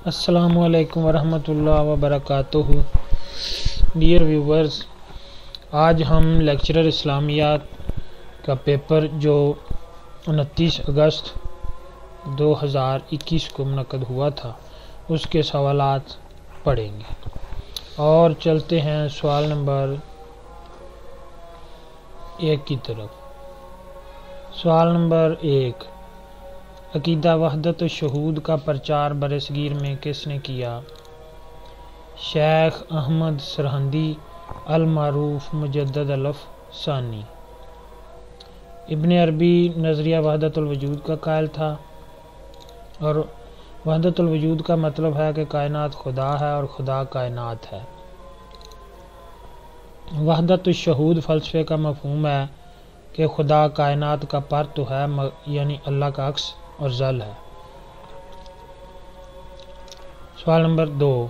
السلام علیکم ورحمۃ اللہ وبرکاتہ۔ ڈیئر ویورز، آج ہم لیکچرر اسلامیات کا پیپر جو 29 اگست 2021 کو منعقد ہوا تھا اس کے سوالات پڑھیں گے اور چلتے ہیں سوال نمبر 1 کی طرف۔ سوال نمبر 1، عقیدہ وحدت الشہود کا پرچار برصغیر میں کس نے کیا؟ شیخ احمد سرہندی المعروف مجدد الف ثانی۔ ابن عربی نظریہ وحدت الوجود کا قائل تھا، اور وحدت الوجود کا مطلب ہے کہ کائنات خدا ہے اور خدا کائنات ہے۔ وحدت الشہود فلسفے کا مفہوم ہے کہ خدا کائنات کا پر تو ہے، یعنی اللہ کا عکس اور ظل ہے۔ سوال نمبر 2،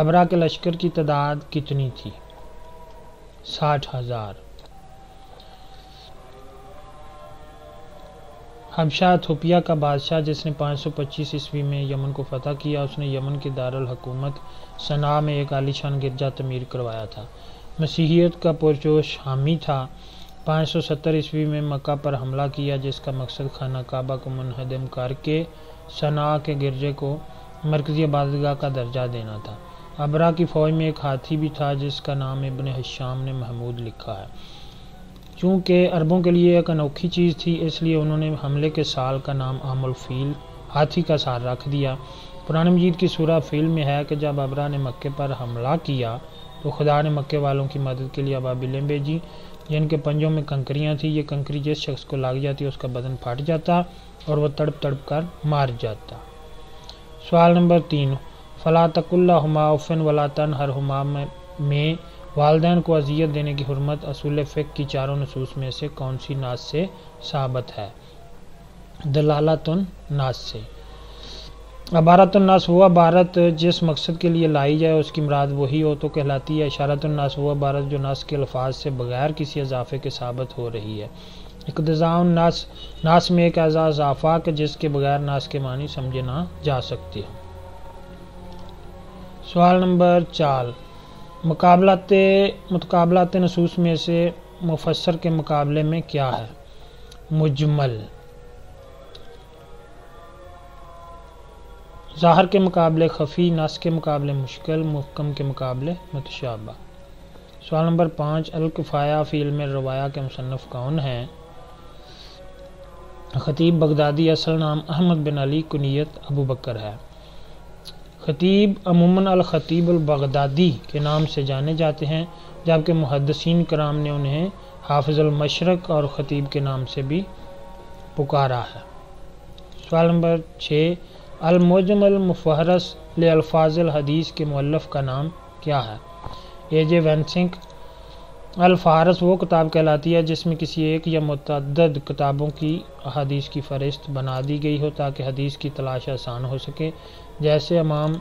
ابرا کے لشکر کی تعداد کتنی تھی؟ 60,000۔ حبشہ ایتھوپیا کا بادشاہ جس نے 525 عیسوی میں یمن کو فتح کیا، اس نے یمن کے دارالحکومت صنعا میں ایک عالیشان گرجا تعمیر کروایا تھا۔ مسیحیت کا پرجوش حامی تھا۔ 570 عیسوی میں مکہ پر حملہ کیا، جس کا مقصد خانہ کعبہ کو منہدم کر کے صنعا کے گرجے کو مرکزی عبادتگاہ کا درجہ دینا تھا۔ ابرا کی فوج میں ایک ہاتھی بھی تھا جس کا نام ابن ہشام نے محمود لکھا ہے۔ چونکہ عربوں کے لیے ایک انوکھی چیز تھی، اس لیے انہوں نے حملے کے سال کا نام عام الفیل ہاتھی کا سال رکھ دیا۔ قرآن مجید کی سورہ فیل میں ہے کہ جب ابرا نے مکے پر حملہ کیا تو خدا نے مکے والوں کی مدد کے لیے ابابیلیں بھیجی، جن کے پنجوں میں کنکریاں تھیں۔ یہ کنکری جس شخص کو لگ جاتی اس کا بدن پھٹ جاتا اور وہ تڑپ تڑپ کر مار جاتا۔ سوال نمبر 3، فلا تقل لہما اف ولا تنہرہما میں والدین کو اذیت دینے کی حرمت اصول فقہ کی چاروں نصوص میں سے کون سی نص سے ثابت ہے؟ دلالۃ النص سے۔ عبارت النص وہ عبارت جس مقصد کے لیے لائی جائے اس کی مراد وہی ہو تو کہلاتی ہے۔ اشارۃ النص وہ عبارت جو نص کے الفاظ سے بغیر کسی اضافے کے ثابت ہو رہی ہے۔ اقتضاء النص، نص میں ایک ایسا اضافہ کہ جس کے بغیر نص کے معنی سمجھے نہ جا سکتے۔ سوال نمبر 4، متقابلات نصوص میں سے مفسر کے مقابلے میں کیا ہے؟ مجمل۔ ظاہر کے مقابلے خفی، نص کے مقابلے مشکل، محکم کے مقابلے متشابہ۔ سوال نمبر 5، الکفایہ فی علم الروایہ کے مصنف کون ہیں؟ خطیب بغدادی، اصل نام احمد بن علی، کنیت ابو بکر ہے۔ خطیب عموماً الخطیب البغدادی کے نام سے جانے جاتے ہیں، جبکہ محدثین کرام نے انہیں حافظ المشرق اور خطیب کے نام سے بھی پکارا ہے۔ سوال نمبر 6، المعجم المفہرس لالفاظ الحدیث کے مؤلف کا نام کیا ہے؟ A.J. وینسنگ۔ الفہرس وہ کتاب کہلاتی ہے جس میں کسی ایک یا متعدد کتابوں کی احادیث کی فہرست بنا دی گئی ہو تاکہ حدیث کی تلاش آسان ہو سکے، جیسے امام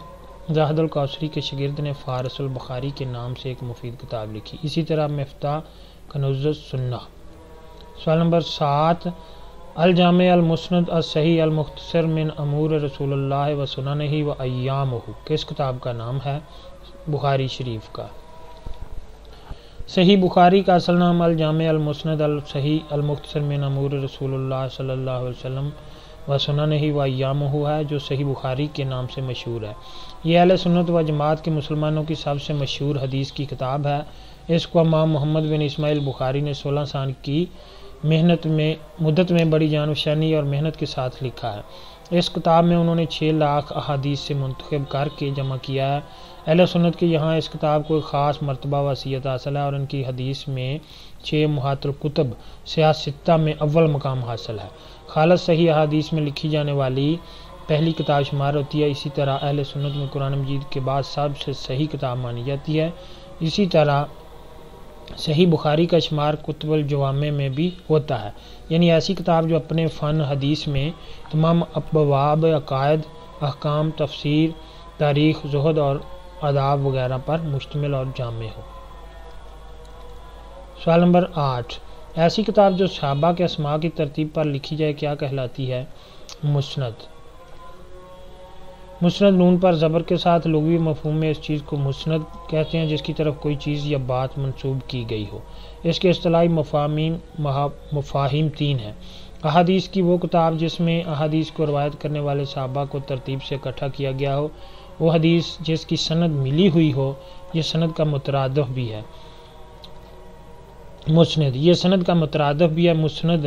زاہد الکوثری کے شاگرد نے فہرس البخاری کے نام سے ایک مفید کتاب لکھی، اسی طرح مفتاح کنوز السنہ۔ سوال نمبر 7، الجامع المسند الصحیح المختصر من امور رسول اللہ و سننہ و ایامہ کس کتاب کا نام ہے؟ بخاری شریف کا۔ صحیح بخاری کا اصل نام الجامع المسند الصحیح المختصر من امور رسول اللہ صلی اللہ علیہ وسلم و سننہ و ایامہ ہے، جو صحیح بخاری کے نام سے مشہور ہے۔ یہ اہل سنت و جماعت کے مسلمانوں کی سب سے مشہور حدیث کی کتاب ہے۔ اس کو امام محمد بن اسماعیل بخاری نے 16 سال کی مدت میں بڑی جان فشانی اور محنت کے ساتھ لکھا ہے۔ اس کتاب میں انہوں نے 6 لاکھ احادیث سے منتخب کر کے جمع کیا ہے۔ اہل سنت کے یہاں اس کتاب کو ایک خاص مرتبہ و حیثیت حاصل ہے اور ان کی حدیث میں 6 محات الکتب سیاہ ستہ میں اول مقام حاصل ہے۔ خالص صحیح احادیث میں لکھی جانے والی پہلی کتاب شمار ہوتی ہے۔ اسی طرح اہل سنت میں قرآن مجید کے بعد سب سے صحیح کتاب مانی جاتی ہے۔ اسی طرح صحیح بخاری کا شمار کتب الجوامع میں بھی ہوتا ہے، یعنی ایسی کتاب جو اپنے فن حدیث میں تمام ابواب عقائد، احکام، تفسیر، تاریخ، زہد اور آداب وغیرہ پر مشتمل اور جامع ہو۔ سوال نمبر 8، ایسی کتاب جو صحابہ کے اسماء کی ترتیب پر لکھی جائے کیا کہلاتی ہے؟ مسند۔ مسند نون پر زبر کے ساتھ لغوی مفہوم میں اس چیز کو مسند کہتے ہیں جس کی طرف کوئی چیز یا بات منسوب کی گئی ہو۔ اس کے اصطلاحی مفاہیم 3 ہیں۔ احادیث کی وہ کتاب جس میں احادیث کو روایت کرنے والے صحابہ کو ترتیب سے اکٹھا کیا گیا ہو، وہ حدیث جس کی سند ملی ہوئی ہو، یہ سند کا مترادف بھی ہے۔ مسند، یہ سند کا مترادف بھی ہے۔ مسند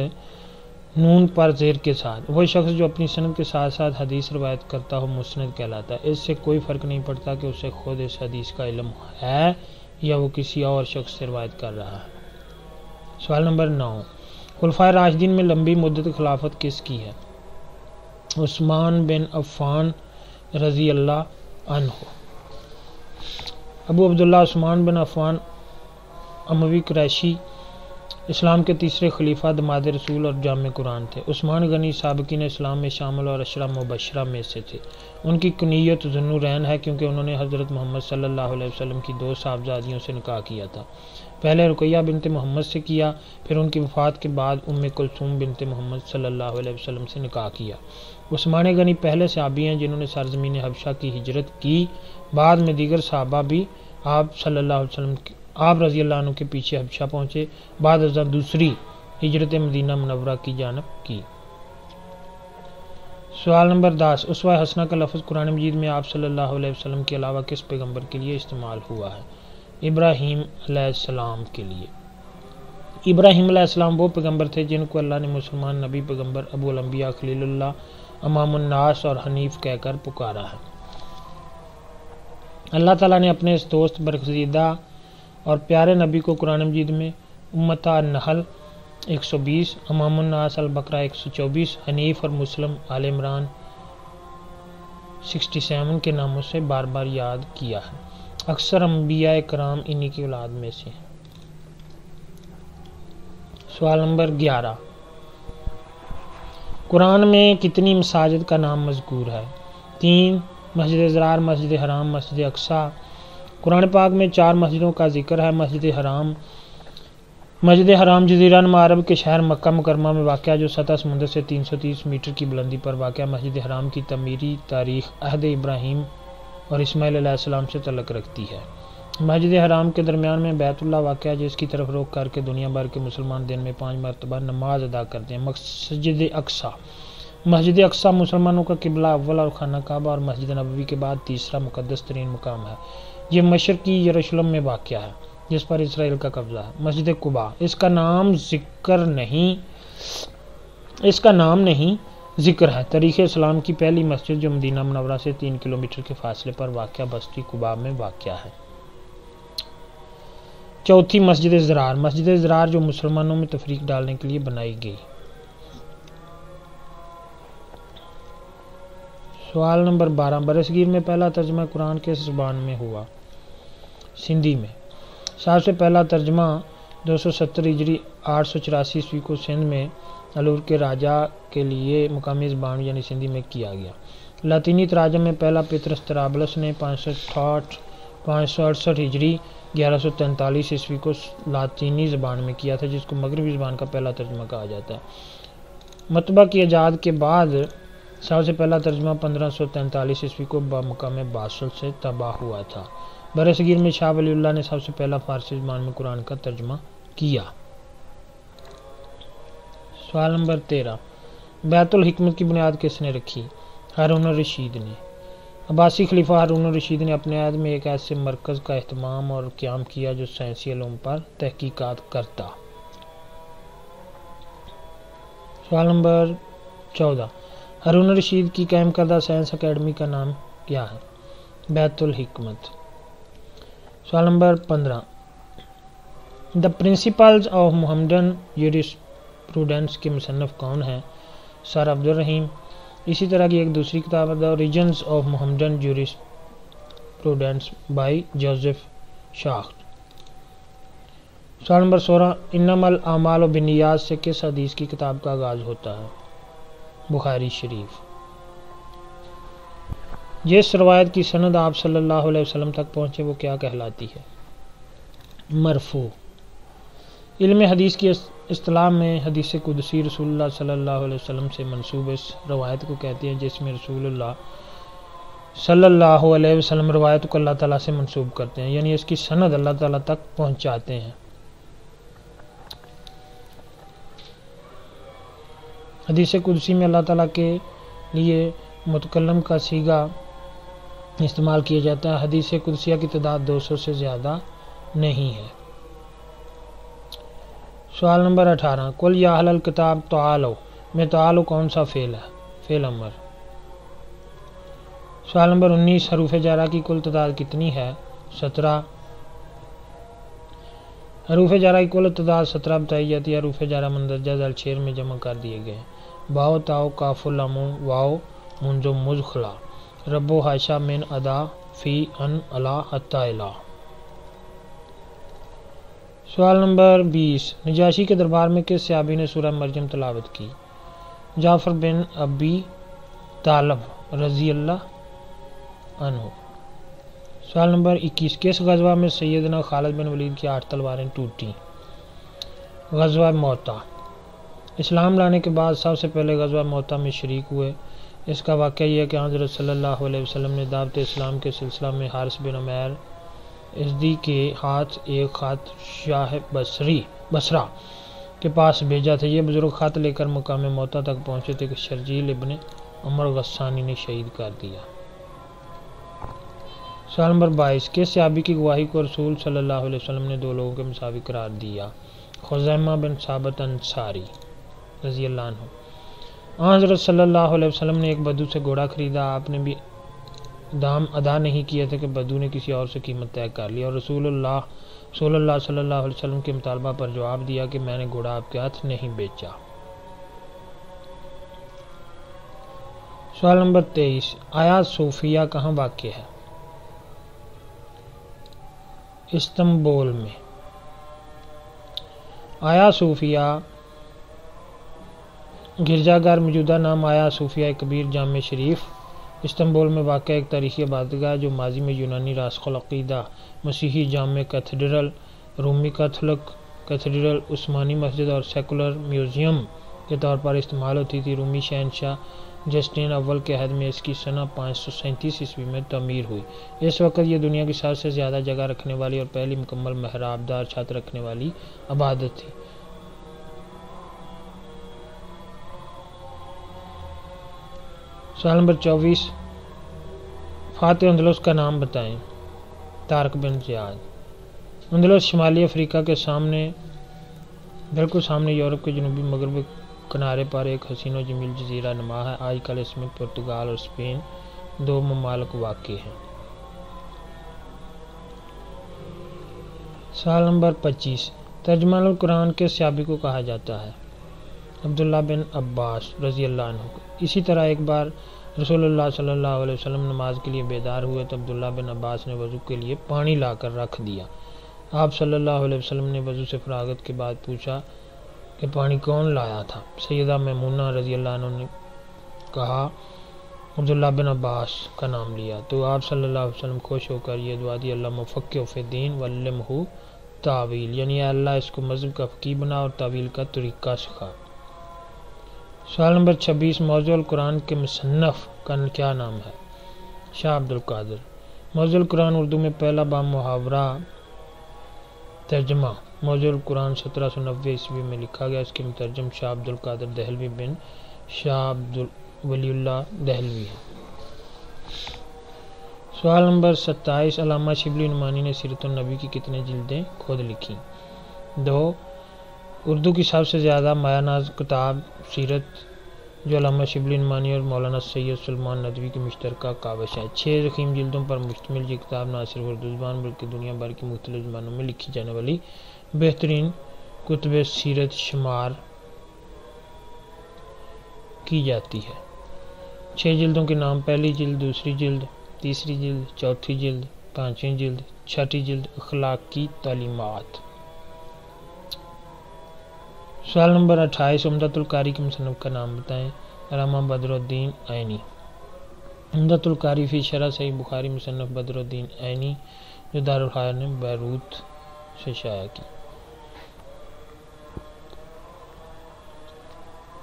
نون پر زیر کے ساتھ وہ شخص جو اپنی سند کے ساتھ ساتھ حدیث روایت کرتا ہو مسند کہلاتا ہے۔ اس سے کوئی فرق نہیں پڑتا کہ اسے خود اس حدیث کا علم ہے یا وہ کسی اور شخص سے روایت کر رہا ہے۔ سوال نمبر 9، خلفائے راشدین میں لمبی مدت خلافت کس کی ہے؟ عثمان بن عفان رضی اللہ عنہ۔ ابو عبداللہ عثمان بن عفان اموی قریشی اسلام کے تیسرے خلیفہ، دماد رسول اور جامع قرآن تھے۔ عثمان غنی سابقین اسلام میں شامل اور عشرہ مبشرہ میں سے تھے۔ ان کی کنیت ذوالنورین ہے کیونکہ انہوں نے حضرت محمد صلی اللہ علیہ وسلم کی 2 صاحبزادیوں سے نکاح کیا تھا۔ پہلے رقیہ بنت محمد سے کیا، پھر ان کی وفات کے بعد ام کلثوم بنت محمد صلی اللہ علیہ وسلم سے نکاح کیا۔ عثمان غنی پہلے صحابی ہیں جنہوں نے سرزمین حبشہ کی ہجرت کی۔ بعد میں دیگر صحابہ بھی آپ رضی اللہ عنہ کے پیچھے حبشہ پہنچے، بعد ازاں دوسری ہجرت مدینہ منورہ کی جانب کی۔ سوال نمبر 10، اسوہ حسنہ کا لفظ قرآن مجید میں آپ صلی اللہ علیہ وسلم کے علاوہ کس پیغمبر کے لیے استعمال ہوا ہے؟ ابراہیم علیہ السلام کے لیے۔ ابراہیم علیہ السلام وہ پیغمبر تھے جن کو اللہ نے مسلمان نبی، پیغمبر، ابو الانبیاء، خلیل اللہ، امام الناس اور حنیف کہہ کر پکارا ہے۔ اللہ تعالیٰ نے اپنے اس دوست برگزیدہ اور پیارے نبی کو قرآن مجید میں امۃ النحل 120، امام الناس البقرہ 124، حنیف اور مسلم آل عمران 67 کے ناموں سے بار بار یاد کیا ہے۔ اکثر انبیاء کرام انہی کی اولاد میں سے ہیں۔ سوال نمبر 11، قرآن میں کتنی مساجد کا نام مذکور ہے؟ 3، مسجد ضرار، مسجد حرام، مسجد اقصیٰ۔ قرآن پاک میں 4 مسجدوں کا ذکر ہے۔ مسجد حرام جزیرہ نما عرب کے شہر مکہ مکرمہ میں واقع جو سطح سمندر سے 330 میٹر کی بلندی پر واقع۔ مسجد حرام کی تعمیری تاریخ عہد ابراہیم اور اسماعیل علیہ السلام سے تعلق رکھتی ہے۔ مسجد حرام کے درمیان میں بیت اللہ واقع ہے جس کی طرف رخ کر کے دنیا بھر کے مسلمان دن میں 5 مرتبہ نماز ادا کرتے ہیں۔ مسجد اقصیٰ، مسجد اقصیٰ مسلمانوں کا قبلہ اول اور خانہ کعبہ اور مسجد نبوی کے بعد تیسرا مقدس ترین مقام ہے۔ یہ مشرقی یروشلم میں واقع ہے جس پر اسرائیل کا قبضہ ہے۔ مسجد قباء، اس کا نام نہیں ذکر ہے۔ تاریخ اسلام کی پہلی مسجد جو مدینہ منورہ سے 3 کلومیٹر کے فاصلے پر واقع بستی قباء میں واقع ہے۔ چوتھی، مسجد ضرار، مسجد ضرار جو مسلمانوں میں تفریق ڈالنے کے لیے بنائی گئی۔ سوال نمبر 12، برصغیر میں پہلا ترجمہ قرآن کس زبان میں ہوا؟ سندھی میں۔ سب سے پہلا ترجمہ 270 ہجری 884 عیسوی کو سندھ میں الور کے راجہ کے لیے مقامی زبان یعنی سندھی میں کیا گیا۔ لاطینی تراجم میں پہلا پطرس طرابلس نے 568 ہجری 1143 عیسوی کو لاطینی زبان میں کیا تھا جس کو مغربی زبان کا پہلا ترجمہ کہا جاتا ہے۔ مطبع کی ایجاد کے بعد سب سے پہلا ترجمہ 1543 عیسوی کو بمقام باسل سے طبع ہوا تھا۔ برصغیر میں شاہ ولی اللہ نے سب سے پہلا فارسی زبان میں قرآن کا ترجمہ کیا۔ سوال نمبر 13، بیت الحکمت کی بنیاد کس نے رکھی؟ ہارون الرشید نے۔ عباسی خلیفہ ہارون الرشید نے اپنے عہد میں ایک ایسے مرکز کا اہتمام اور قیام کیا جو سائنسی علوم پر تحقیقات کرتا۔ سوال نمبر 14، ہارون الرشید کی قائم کردہ سائنس اکیڈمی کا نام کیا ہے؟ بیت الحکمت۔ سوال number 15، the principles of Muhammadan jurisprudence کے مصنف کون ہیں؟ سر عبدالرحیم۔ اسی طرح کی ایک دوسری کتاب ہے the origins of Muhammadan jurisprudence by Joseph Schacht. سوال نمبر 16، انما الاعمال بالنیات سے کس حدیث کی کتاب کا آغاز ہوتا ہے؟ بخاری شریف۔ جس روایت کی سند آپ صلی اللہ علیہ وسلم تک پہنچے وہ کیا کہلاتی ہے؟ مرفوع۔ علم حدیث کی اصطلاح میں حدیث قدسی رسول اللہ صلی اللہ علیہ وسلم سے منسوب اس روایت کو کہتے ہیں جس میں رسول اللہ صلی اللہ علیہ وسلم روایت کو اللہ تعالیٰ سے منسوب کرتے ہیں، یعنی اس کی سند اللہ تعالیٰ تک پہنچاتے ہیں۔ حدیث قدسی میں اللہ تعالیٰ کے لیے متکلم کا صیغہ استعمال کیا جاتا ہے۔ حدیث قدسیہ کی تعداد 200 سے زیادہ نہیں ہے۔ سوال نمبر 18، قل یا اہل الکتاب تعالوا، میں تعالوا کون سا فعل ہے؟ فعل امر۔ سوال نمبر 19، حروف جارہ کی کل تعداد کتنی ہے؟ 17۔ حروف جارہ کی کل تعداد 17 بتائی جاتی ہے۔ حروف جارہ مندرجہ ذیل شعر میں جمع کر دیے گئے ہیں۔ باؤ تاؤ کاف لام واو منزو مزخلا رب و حاشا من ادا فی ان الا حتی الا۔ سوال نمبر 20، نجاشی کے دربار میں کس صحابی نے سورہ مریم تلاوت کی؟ جعفر بن ابی طالب رضی اللہ عنہ۔ سوال نمبر 21، کس غزوہ میں سیدنا خالد بن ولید کی 8 تلواریں ٹوٹیں؟ غزوہ موتا۔ اسلام لانے کے بعد سب سے پہلے غزوہ موتا میں شریک ہوئے۔ اس کا واقعہ یہ ہے کہ حضرت صلی اللہ علیہ وسلم نے دعوت اسلام کے سلسلہ میں حارث بن عمیر ازدی کے ہاتھ ایک خط شاہ بصرہ کے پاس بھیجا تھا۔ یہ بزرگ خط لے کر مقام موتا تک پہنچے تھے کہ شرجیل ابن عمر غسانی نے شہید کر دیا۔ سوال نمبر 22، کس صحابی کی گواہی کو رسول صلی اللہ علیہ وسلم نے 2 لوگوں کے مساوی قرار دیا؟ خزیمہ بن ثابت انصاری رضی اللہ عنہ۔ حضرت صلی اللہ علیہ وسلم نے ایک بدو سے گھوڑا خریدا، آپ نے بھی دام ادا نہیں کیا تھا کہ بدو نے کسی اور سے قیمت طے کر لی اور رسول اللہ صلی اللہ علیہ وسلم کے مطالبہ پر جواب دیا کہ میں نے گھوڑا آپ کے ہاتھ نہیں بیچا۔ سوال نمبر 23، آیا صوفیہ کہاں واقع ہے؟ استنبول میں۔ آیا صوفیہ گرجا گھر موجودہ نام آیا صوفیہ کبیر جامع شریف استنبول میں واقع ایک تاریخی عبادتگاہ جو ماضی میں یونانی راسخ العقیدہ مسیحی جامع کیتھیڈرل، رومی کیتھولک کیتھیڈرل، عثمانی مسجد اور سیکولر میوزیم کے طور پر استعمال ہوتی تھی۔ رومی شہنشاہ جسٹین اول کے عہد میں اس کی سنہ 537 عیسوی میں تعمیر ہوئی۔ اس وقت یہ دنیا کی سب سے زیادہ جگہ رکھنے والی اور پہلی مکمل محراب دار چھت رکھنے والی عبادت تھی۔ سوال نمبر 24، فاتح اندلس کا نام بتائیں۔ طارق بن زیاد۔ اندلس شمالی افریقہ کے بالکل سامنے یورپ کے جنوبی مغربی کنارے پر ایک حسین و جمیل جزیرہ نما ہے۔ آج کل اس میں پرتگال اور اسپین 2 ممالک واقع ہیں۔ سوال نمبر 25، ترجمان القرآن کے صحابی کو کہا جاتا ہے؟ عبداللہ بن عباس رضی اللہ عنہ۔ اسی طرح ایک بار رسول اللہ صلی اللہ علیہ وسلم نماز کے لیے بیدار ہوئے تو عبداللہ بن عباس نے وضو کے لیے پانی لا کر رکھ دیا۔ آپ صلی اللہ علیہ وسلم نے وضو سے فراغت کے بعد پوچھا کہ پانی کون لایا تھا؟ سیدہ میمونہ رضی اللہ عنہ نے کہا عبداللہ بن عباس کا نام لیا تو آپ صلی اللہ علیہ وسلم خوش ہو کر یہ دعا دی، اللہ مفقہ فی الدین وعلمہ تعویل، یعنی اللہ اس کو مذہب کا فقیہ بنا اور تعویل کا طریقہ سکھا۔ سوال نمبر 26، موضوع القرآن کے مصنف کا کیا نام ہے؟ شاہ عبد القادر۔ موضوع القرآن اردو میں پہلا با محاورہ ترجمہ موضوع القرآن 1790 عیسوی میں لکھا گیا۔ اس کے مترجم شاہ عبد القادر دہلوی بن شاہ عبد ولی اللہ دہلوی ہے۔ سوال نمبر 27، علامہ شبلی نعمانی نے سیرت النبی کی کتنے جلدیں خود لکھی؟ 2۔ اردو کی سب سے زیادہ مایہ ناز کتاب سیرت جو علامہ شبلی نعمانی اور مولانا سید سلمان ندوی کی مشترکہ کاوش ہے۔ 6 ضخیم جلدوں پر مشتمل یہ کتاب نہ صرف اردو زبان بلکہ دنیا بھر کی مختلف زبانوں میں لکھی جانے والی بہترین کتب سیرت شمار کی جاتی ہے۔ 6 جلدوں کے نام: پہلی جلد، دوسری جلد، تیسری جلد، چوتھی جلد، 5ویں جلد، 6ٹھی جلد۔ اخلاق کی تعلیمات۔ سوال نمبر 28، عمدۃ القاری کے مصنف کا نام بتائیں۔ علامہ بدر الدین عینی۔ عمدۃ القاری فی شرح صحیح بخاری مصنف بدر الدین عینی جو دارالحیات نے بیروت سے شائع کی۔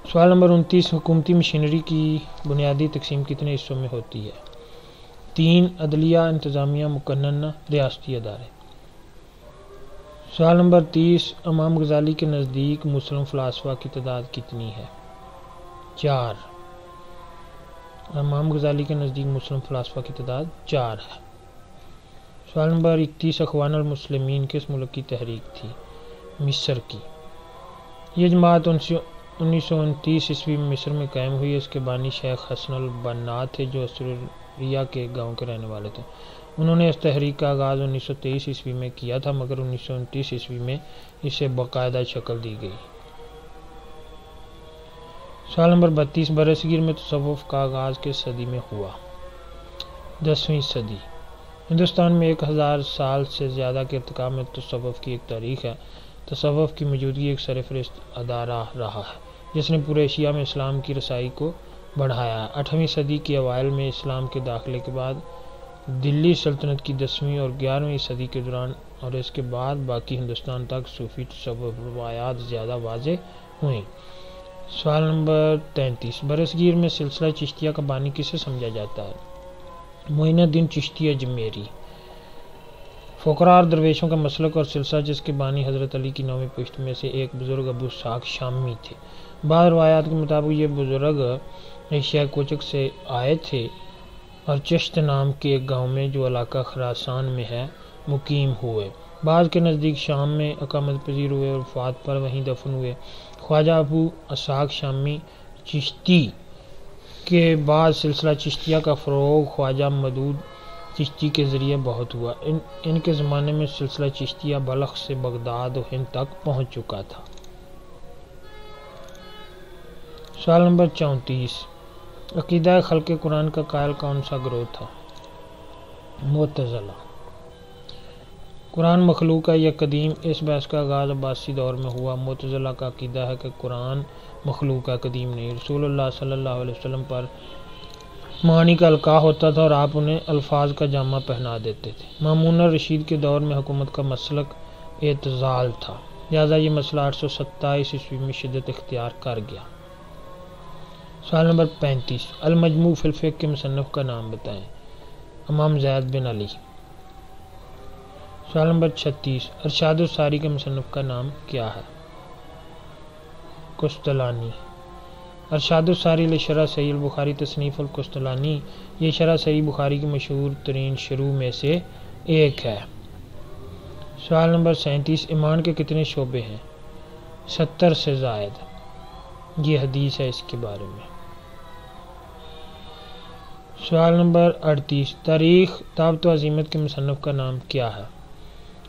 سوال نمبر 29، حکومتی مشینری کی بنیادی تقسیم کتنے حصوں میں ہوتی ہے؟ 3 عدلیہ انتظامیہ مقننہ ریاستی ادارے۔ سوال نمبر 30 امام غزالی کے نزدیک مسلم فلاسفہ کی تعداد کتنی ہے؟ 4۔ امام غزالی کے نزدیک مسلم فلاسفہ کی تعداد 4 ہے۔ سوال نمبر 31 اخوان المسلمین کس ملک کی تحریک تھی؟ مصر کی۔ یہ جماعت 1929 عیسوی میں مصر میں قائم ہوئی۔ اس کے بانی شیخ حسن البنا تھے جو سوریا کے گاؤں کے رہنے والے تھے۔ انہوں نے اس تحریک کا آغاز 1923 عیسوی میں کیا تھا مگر 1929 عیسوی میں اسے باقاعدہ شکل دی گئی۔ سوال نمبر 32 برصغیر میں تصوف کا آغاز کس صدی میں ہوا؟ 10ویں صدی۔ ہندوستان میں 1000 سال سے زیادہ کے ارتقاء میں تصوف کی ایک تاریخ ہے۔ تصوف کی موجودگی ایک سرفہرست ادارہ رہا ہے جس نے پورے ایشیا میں اسلام کی رسائی کو بڑھایا ہے۔ 8ویں صدی کے اوائل میں اسلام کے داخلے کے بعد دلی سلطنت کی 10ویں اور 11ویں صدی کے دوران اور اس کے بعد باقی ہندوستان تک صوفی تصوف روایات زیادہ واضح ہوئیں۔ سوال نمبر 33 برصغیر میں سلسلہ چشتیہ کا بانی کسے سمجھا جاتا ہے؟ معین الدین چشتی اجمیری۔ فقراء اور درویشوں کا مسلک اور سلسلہ جس کے بانی حضرت علی کی 9ویں پشت میں سے ایک بزرگ ابو اسحاق شامی تھے۔ بعض روایات کے مطابق یہ بزرگ ایشیا کوچک سے آئے تھے اور چشت نام کے ایک گاؤں میں جو علاقہ خراسان میں ہے مقیم ہوئے۔ بعض کے نزدیک شام میں اقامت پذیر ہوئے اور وفات پر وہیں دفن ہوئے۔ خواجہ ابو اسحاق شامی چشتی کے بعد سلسلہ چشتیہ کا فروغ خواجہ مودود چشتی کے ذریعے بہت ہوا۔ ان کے زمانے میں سلسلہ چشتیہ بلخ سے بغداد و ہند تک پہنچ چکا تھا۔ سوال نمبر 34 عقیدہ خلق قرآن کا قائل کون سا گروہ تھا؟ معتزلہ۔ قرآن مخلوق ہے یا قدیم؟ اس بحث کا آغاز عباسی دور میں ہوا۔ معتزلہ کا عقیدہ ہے کہ قرآن مخلوق ہے، قدیم نہیں۔ رسول اللہ صلی اللہ علیہ وسلم پر معانی کا القاء ہوتا تھا اور آپ انہیں الفاظ کا جامہ پہنا دیتے تھے۔ مامون الرشید کے دور میں حکومت کا مسلک اعتزال تھا، لہذا یہ مسئلہ 827 عیسوی میں شدت اختیار کر گیا۔ سوال نمبر 35 المجموع فی الفقہ کے مصنف کا نام بتائیں۔ امام زید بن علی۔ سوال نمبر 36 ارشاد الساری کے مصنف کا نام کیا ہے؟ قسطلانی۔ ارشاد الساری لشرح صحیح البخاری تصنیف القسطلانی یہ شرح صحیح بخاری کی مشہور ترین شروح میں سے ایک ہے۔ سوال نمبر 37 ایمان کے کتنے شعبے ہیں؟ 70 سے زائد۔ یہ حدیث ہے اس کے بارے میں۔ سوال نمبر 38 تاریخ دعوت و عزیمت کے مصنف کا نام کیا ہے؟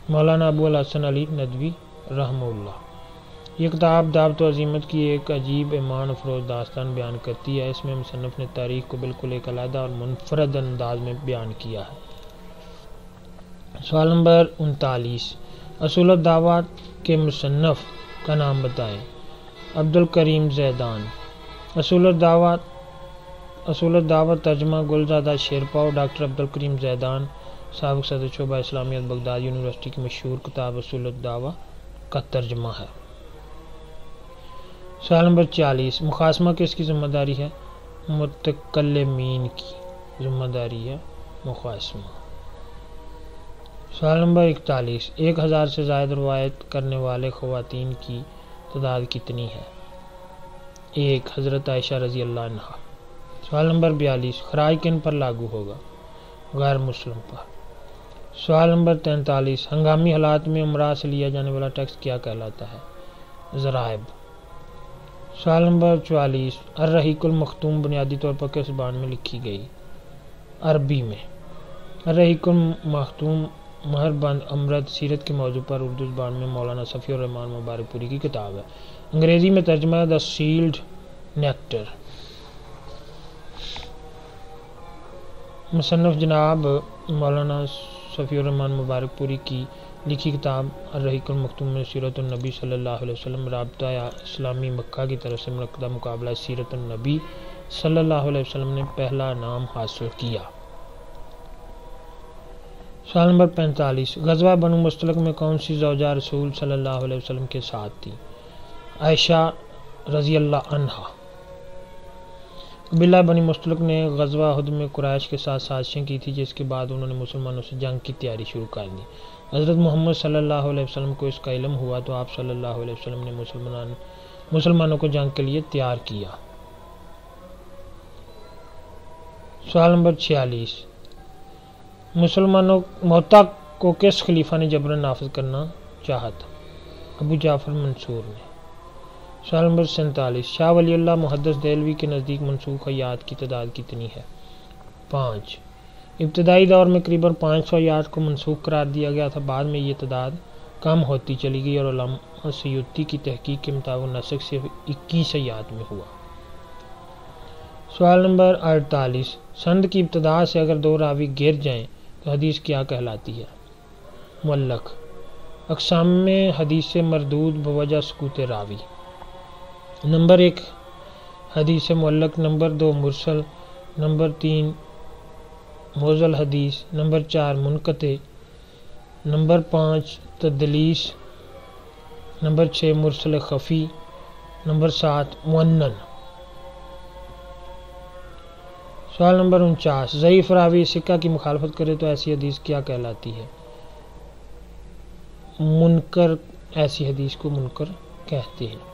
مولانا ابو الحسن علی ندوی رحمہ اللہ۔ یہ کتاب دعوت و عزیمت کی ایک عجیب ایمان افروز داستان بیان کرتی ہے۔ اس میں مصنف نے تاریخ کو بالکل ایک علیحدہ اور منفرد انداز میں بیان کیا ہے۔ سوال نمبر 39 اصول الدعوات کے مصنف کا نام بتائیں۔ عبد الکریم زیدان۔ اصول الدعوت ترجمہ گلزادہ شیرپا اور ڈاکٹر عبد الکریم زیدان سابق صدر شعبہ اسلامیات بغداد یونیورسٹی کی مشہور کتاب اصول الدعوت کا ترجمہ ہے۔ سوال نمبر 40 مخاصمہ کس کی ذمہ داری ہے؟ متکلمین کی ذمہ داری ہے مخاصمہ۔ سوال نمبر 41 1000 سے زائد روایت کرنے والے خواتین کی تعداد کتنی ہے؟ 1 حضرت عائشہ رضی اللہ عنہا۔ سوال نمبر 42 خراج کن پر لاگو ہوگا؟ غیر مسلم پر۔ سوال نمبر 43 ہنگامی حالات میں امراء سے لیا جانے والا ٹیکس کیا کہلاتا ہے؟ ضرائب۔ سوال نمبر 44 الرحیق المختوم بنیادی طور پر کس زبان میں لکھی گئی؟ عربی میں۔ الرحیق المختوم مہر بند امرت سیرت کے موضوع پر اردو زبان میں مولانا صفی الرحمان مبارک پوری کی کتاب ہے۔ انگریزی میں ترجمہ دا سیلڈ نیکٹر۔ مصنف جناب مولانا صفی الرحمان مبارک پوری کی لکھی کتاب الرحیق المختوم میں سیرت النبی صلی اللہ علیہ وسلم رابطہ اسلامی مکہ کی طرف سے منعقدہ مقابلہ سیرت النبی صلی اللہ علیہ وسلم نے پہلا انعام حاصل کیا۔ سوال نمبر 45 غزوہ بنو مستلق میں کون سی زوجہ رسول صلی اللہ علیہ وسلم کے ساتھ تھی؟ عائشہ رضی اللہ عنہا۔ عبداللہ بن مستلق نے غزوہ احد میں قریش کے ساتھ سازشیں کی تھی، جس کے بعد انہوں نے مسلمانوں سے جنگ کی تیاری شروع کر دی۔ حضرت محمد صلی اللہ علیہ وسلم کو اس کا علم ہوا تو آپ صلی اللہ علیہ وسلم نے مسلمانوں کو جنگ کے لیے تیار کیا۔ سوال نمبر 46، مسلمانوں موتا کو کس خلیفہ نے جبراً نافذ کرنا چاہا تھا؟ ابو جعفر منصور نے۔ سوال نمبر 47، شاہ ولی اللہ محدث دہلوی کے نزدیک منسوخ آیات کی تعداد کتنی ہے؟ 5۔ ابتدائی دور میں قریباً 500 آیات کو منسوخ قرار دیا گیا تھا، بعد میں یہ تعداد کم ہوتی چلی گئی اور علامہ سیوطی کی تحقیق کے مطابق نسخ صرف 21 آیات میں ہوا۔ سوال نمبر 48، سند کی ابتدا سے اگر 2 راوی گر جائیں تو حدیث کیا کہلاتی ہے؟ معلق۔ اقسام میں حدیث مردود بوجہ سکوت راوی: نمبر 1 حدیث معلق، نمبر 2 مرسل، نمبر 3 موضوع حدیث، نمبر 4 منقطع، نمبر 5 تدلیس، نمبر 6 مرسل خفی، نمبر 7 مؤنن۔ سوال نمبر 49، ضعیف راوی ثقہ کی مخالفت کرے تو ایسی حدیث کیا کہلاتی ہے؟ منکر، ایسی حدیث کو منکر کہتے ہیں۔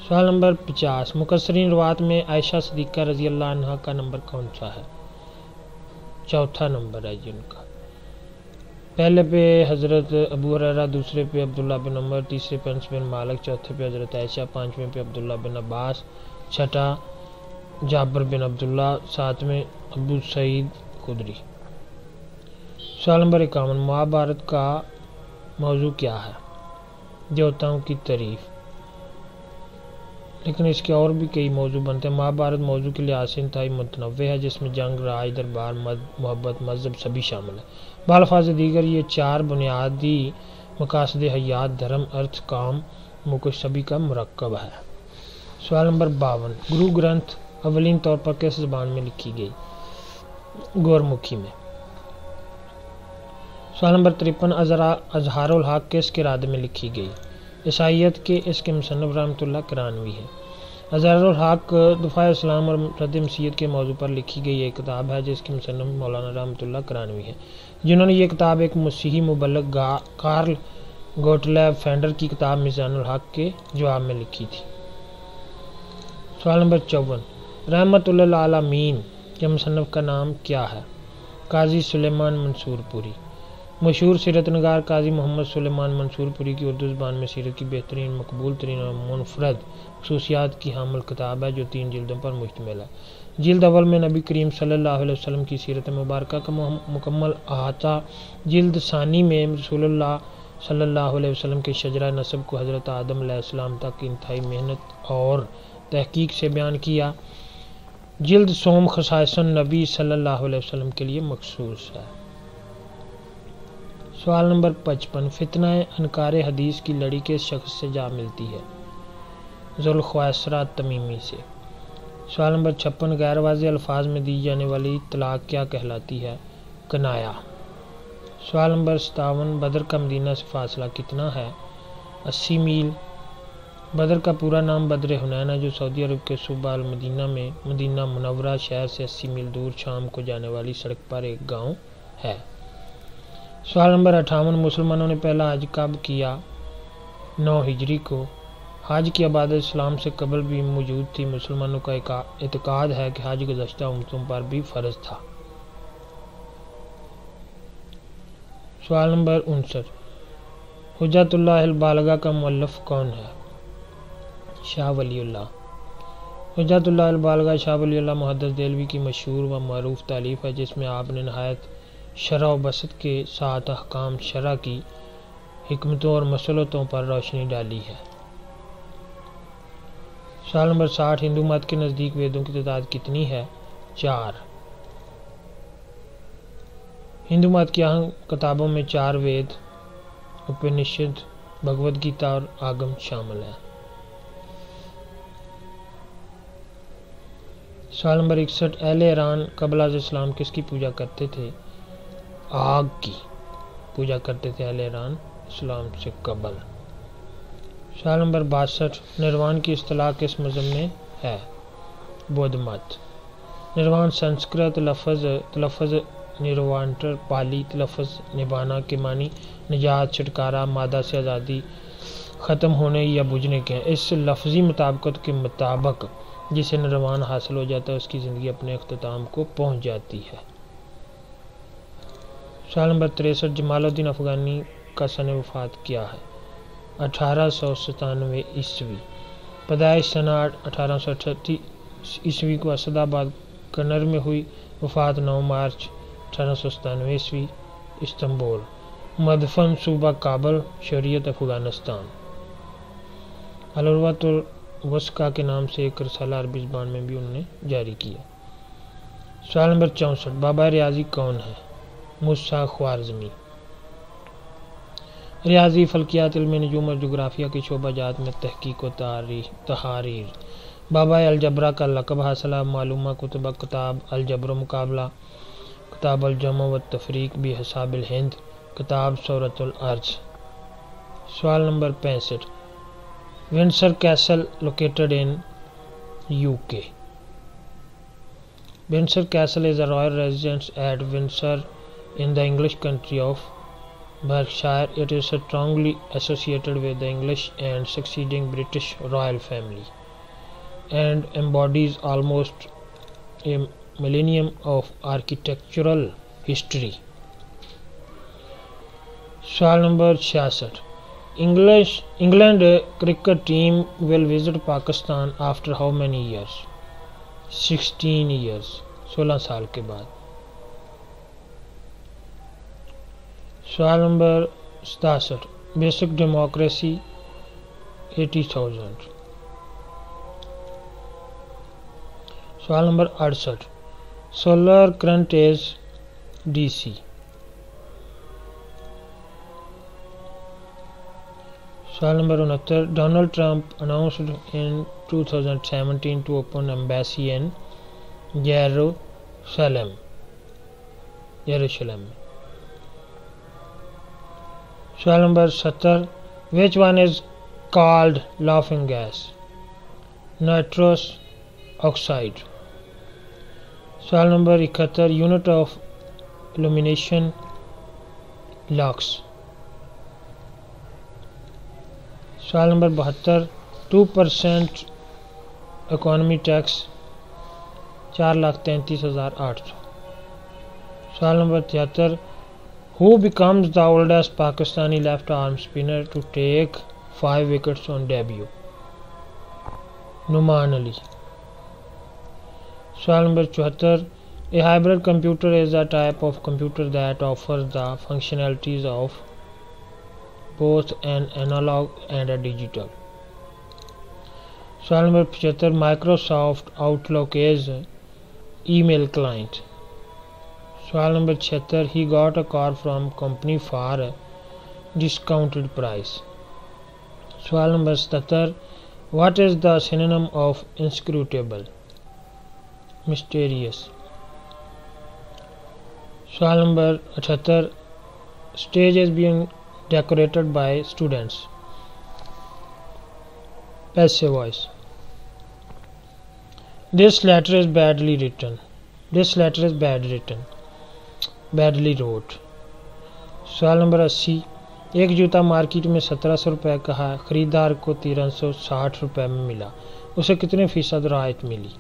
سوال نمبر 50، مکثرین روات میں عائشہ صدیقہ رضی اللہ عنہا کا نمبر کون سا ہے؟ 4 نمبر ہے جن کا۔ پہلے پہ حضرت ابو ہریرہ، دوسرے پہ عبداللہ بن عمر، تیسرے پہ انس بن مالک، چوتھے پہ حضرت عائشہ، 5ویں پہ عبداللہ بن عباس، 6 جابر بن عبداللہ، 7ویں ابو سعید خدری۔ سوال نمبر 51، مہابھارت کا موضوع کیا ہے؟ دیوتاؤں کی تعریف، لیکن اس کے اور بھی کئی موضوع بنتے ہیں۔ مہابھارت موضوع کے لحاظ سے انتہائی متنوع ہے، جس میں جنگ، راج، دربار، محبت، مذہب سبھی شامل ہیں۔ بالفاظ دیگر یہ 4 بنیادی مقاصد حیات، دھرم، ارتھ، کام، موکش سبھی کا مرکب ہے۔ سوال نمبر 52، گرو گرنتھ اولین طور پر کس زبان میں لکھی گئی؟ گورمکھی میں۔ سوال نمبر 53، اظہار الحق کس کے ارادے میں لکھی گئی؟ عیسائیت کے، اس کے مصنف رحمۃ اللہ کرانوی ہے۔ اظہار الحق دفاع اسلام اور رد مسیحیت کے موضوع پر لکھی گئی ایک کتاب ہے، جس کے مصنف مولانا رحمۃ اللہ کرانوی ہے، جنہوں نے یہ کتاب ایک مسیحی مبلغ کارل گوٹلیب فینڈر کی کتاب میزان الحق کے جواب میں لکھی تھی۔ سوال نمبر 54، رحمت للعالمین کے مصنف کا نام کیا ہے؟ قاضی سلیمان منصور پوری۔ مشہور سیرت نگار قاضی محمد سلیمان منصور پوری کی اردو زبان میں سیرت کی بہترین، مقبول ترین اور منفرد خصوصیات کی حامل کتاب ہے، جو 3 جلدوں پر مشتمل ہے۔ جلد اول میں نبی کریم صلی اللہ علیہ وسلم کی سیرت مبارکہ کا مکمل احاطہ، جلد ثانی میں رسول اللہ صلی اللہ علیہ وسلم کے شجرہ نسب کو حضرت آدم علیہ السلام تک انتہائی محنت اور تحقیق سے بیان کیا، جلد سوم خصائص النبی صلی اللہ علیہ وسلم کے لیے مخصوص ہے۔ سوال نمبر 55، فتنہ انکار حدیث کی لڑی کس شخص سے جا ملتی ہے؟ ذوالخویسرہ تمیمی سے۔ سوال نمبر 56، غیر واضح الفاظ میں دی جانے والی طلاق کیا کہلاتی ہے؟ کنایا۔ سوال نمبر 57، بدر کا مدینہ سے فاصلہ کتنا ہے؟ 80 میل۔ بدر کا پورا نام بدر حنین ہے، جو سعودی عرب کے صوبہ المدینہ میں مدینہ منورہ شہر سے 80 میل دور شام کو جانے والی سڑک پر ایک گاؤں ہے۔ سوال نمبر 58، مسلمانوں نے پہلا حج کب کیا؟ 9 ہجری کو۔ حج کی عبادت اسلام سے قبل بھی موجود تھی۔ مسلمانوں کا اعتقاد ہے کہ حج گزشتہ امتوں پر بھی فرض تھا۔ سوال نمبر 59، حجت اللہ البالغہ کا مؤلف کون ہے؟ شاہ ولی اللہ۔ حجت اللہ البالغہ شاہ ولی اللہ محدث دہلوی کی مشہور و معروف تالیف ہے، جس میں آپ نے نہایت شرح و بسط کے ساتھ احکام شرع کی حکمتوں اور مصلحتوں پر روشنی ڈالی ہے۔ سوال نمبر 60، ہندو مت کے نزدیک ویدوں کی تعداد کتنی ہے؟ 4۔ ہندو مت کی اہم کتابوں میں 4 وید، اپنشد، بھگوت گیتا اور آگم شامل ہیں۔ سوال نمبر 61، اہل ایران قبل از اسلام کس کی پوجا کرتے تھے؟ آگ کی پوجا کرتے تھے اہل ایران اسلام سے قبل۔ سوال نمبر 62، نروان کی اصطلاح کس مذہب میں ہے؟ بدھ مت. نروان سنسکرت تلفظ نروانٹر پالی تلفظ نبھانا کے معنی نجات، چھٹکارا، مادہ سے آزادی، ختم ہونے یا بجھنے کے ہیں. اس لفظی مطابقت کے مطابق جسے نروان حاصل ہو جاتا ہے اس کی زندگی اپنے اختتام کو پہنچ جاتی ہے. سوال نمبر 63. جمال الدین افغانی کا سن وفات کیا ہے؟ 1897 عیسوی. پیدائش سن 1838 عیسوی کو اسد آباد کنر میں ہوئی. وفات 9 مارچ 1897 عیسوی استنبول. مدفن صوبہ کابل، شریعت افغانستان. العروۃ الوثقیٰ کے نام سے ایک رسالہ عربی زبان میں بھی انہوں نے جاری کیا. سوال نمبر 64. بابا ریاضی کون ہے؟ موسیٰ خوارزمی. ریاضی، فلکیات، علم نجوم اور جغرافیہ کے شعبہ جات میں تحقیق و تحاریر. بابا الجبرا کا لقب حاصل ہے. معلومہ کتب: کتاب الجبر و مقابلہ، کتاب الجمع و تفریق بحساب الہند، کتاب سورۃ الارض. سوال number 65. Windsor castle located in UK. Windsor Castle is a royal residence at Windsor in the English country of Berkshire. It is strongly associated with the English and succeeding British royal family and embodies almost a millennium of architectural history. سوال number 66. England cricket team will visit Pakistan after how many years? 16 years. 16 سال کے بعد. سوال number 67. Basic democracy 80,000. سوال number 68. Solar current is DC. سوال number 69. Donald Trump announced in 2017 to open embassy in یروشلم. سوال number 70. Which one is called laughing gas? Nitrous oxide. سوال number 71. Unit of illumination lux. سوال number 72. 2% economy tax 4,33,800. سوال number 73. Who becomes the oldest Pakistani left arm spinner to take 5 wickets on debut? Noman علی. سوال number 74. A hybrid computer is a type of computer that offers the functionalities of both an analog and a digital. سوال number 75. Microsoft Outlook is email client. سوال number 76. He got a car from company for discounted price. سوال number 77. What is the synonym of inscrutable? Mysterious. سوال number 78. Stage is being decorated by students. Passive voice. This letter is badly written. This letter is badly wrote. سوال number 80. ایک جوتا market میں 1700 روپے کا ہے. خریدار کو 1360 روپے میں ملا. اسے کتنے فیصد رعایت ملی؟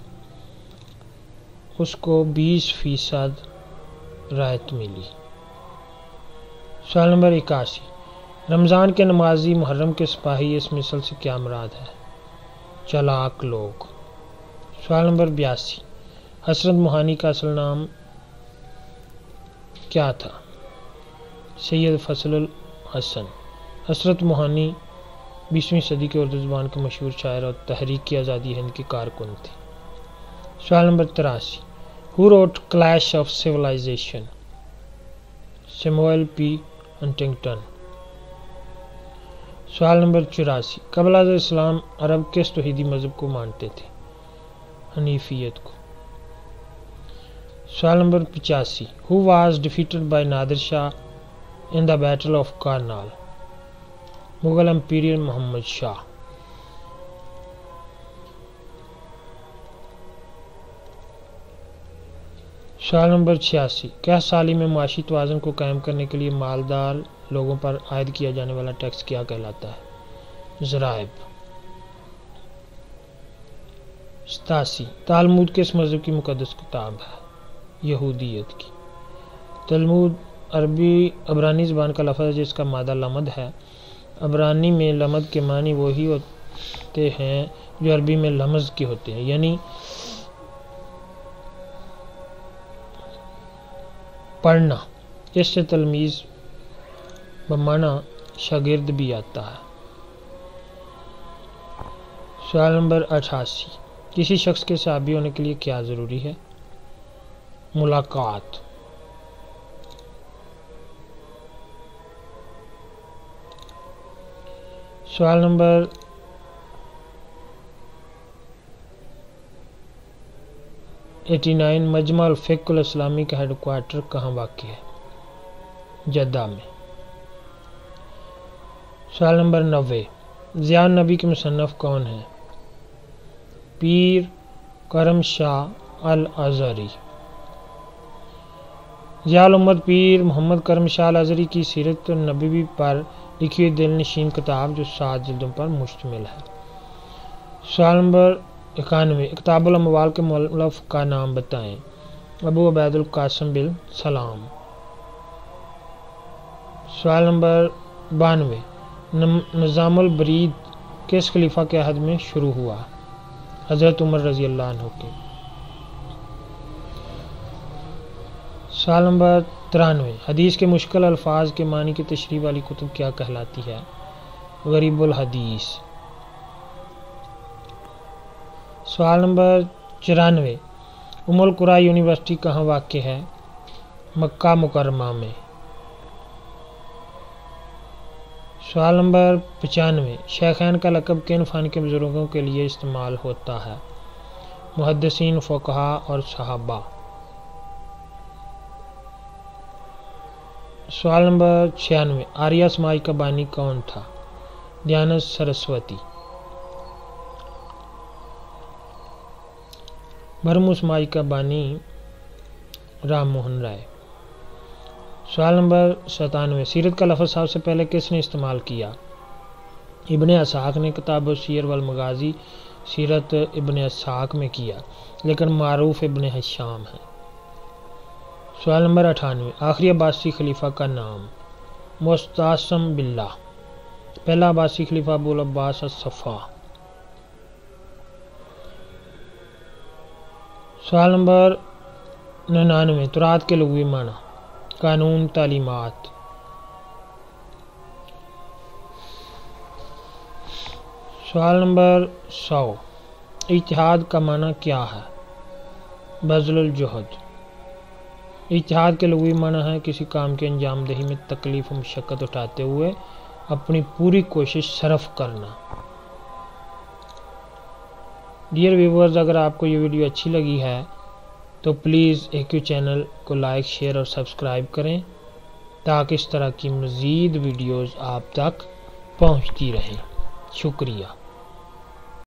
اس کو 20% رعایت ملی. سوال نمبر 81. رمضان کے نمازی، محرم کے سپاہی، اس مثل سے کیا مراد ہے؟ چالاک لوگ. سوال نمبر 82. حسرت موہانی کا اصل نام کیا تھا؟ سید فضل الحسن. حسرت موہانی 20ویں صدی کے اردو زبان کے مشہور شاعر اور تحریک آزادی ہند کے کارکن تھے. سوال number 83. Who wrote Clash of Civilization? Samuel P. Huntington. سوال نمبر 84. قبل از اسلام عرب کس توحیدی مذہب کو مانتے تھے؟ حنیفیت کو. سوال نمبر 85. Who was defeated by Nadir Shah in the Battle of Karnal? Mughal imperial Muhammad Shah. سوال نمبر 86، کیا سالی میں معاشی توازن کو قائم کرنے کے لیے مالدار لوگوں پر عائد کیا جانے والا ٹیکس کیا کہلاتا ہے؟ ضرائب۔ 87، تالمود کس مذہب کی مقدس کتاب ہے؟ یہودیت کی۔ تلمود عبرانی زبان کا لفظ ہے جس کا مادہ لمد ہے۔ عبرانی میں لمد کے معنی وہی ہوتے ہیں جو عربی میں لمز کے ہوتے ہیں، یعنی پڑھنا۔ اس سے تلمیذ بمعنی شاگرد بھی آتا ہے۔ سوال نمبر 88، کسی شخص کے صحابی ہونے کے لیے کیا ضروری ہے؟ ملاقات۔ سوال نمبر 89، مجمع الفقہ الاسلامی کا ہیڈ کوارٹر کہاں واقع ہے؟ جدہ میں۔ سوال نمبر 90، ضیاء النبی کے مصنف کون ہیں؟ پیر کرم شاہ الازہری۔ ضیاء الامت پیر محمد کرم شاہ الازہری کی سیرت النبوی پر لکھی ہوئی دل نشین کتاب جو 7 جلدوں پر مشتمل ہے۔ سوال نمبر 91، کتاب الاموال کے مؤلف کا نام بتائیں؟ ابو عبید القاسم بن سلام۔ سوال نمبر 92، نظام البرید کس خلیفہ کے عہد میں شروع ہوا؟ حضرت عمر رضی اللہ عنہ کے۔ سوال نمبر 93، حدیث کے مشکل الفاظ کے معنی کی تشریح والی کتب کیا کہلاتی ہے؟ غریب الحدیث۔ سوال نمبر 94، ام القری یونیورسٹی کہاں واقع ہے؟ مکہ مکرمہ میں۔ سوال نمبر 95، شیخین کا لقب کن فن کے بزرگوں کے لیے استعمال ہوتا ہے؟ محدثین، فقہا اور صحابہ۔ سوال نمبر 96، آریہ سماج کا بانی کون تھا؟ دیانت سرسوتی۔ برہمو سماج کا بانی رام موہن رائے۔ سوال نمبر 97، سیرت کا لفظ سب سے پہلے کس نے استعمال کیا؟ ابن اسحاق نے کتاب السیر والمغازی سیرت ابن اسحاق میں کیا، لیکن معروف ابن ہشام ہے۔ سوال نمبر 98، آخری عباسی خلیفہ کا نام؟ مستعصم باللہ۔ پہلا عباسی خلیفہ ابو العباس الصفا۔ سوال نمبر 99، تراث کے لغوی معنی؟ قانون، تعلیمات۔ سوال نمبر 100، اجتہاد کا معنی کیا ہے؟ بذل الجہد۔ اجتہاد کے لغوی معنی ہے کسی کام کے انجام دہی میں تکلیف و مشقت اٹھاتے ہوئے اپنی پوری کوشش صرف کرنا۔ ڈیئر ویورز، اگر آپ کو یہ ویڈیو اچھی لگی ہے تو پلیز AQ چینل کو لائک، شیئر اور سبسکرائب کریں تاکہ اس طرح کی مزید ویڈیوز آپ تک پہنچتی رہیں۔ شکریہ۔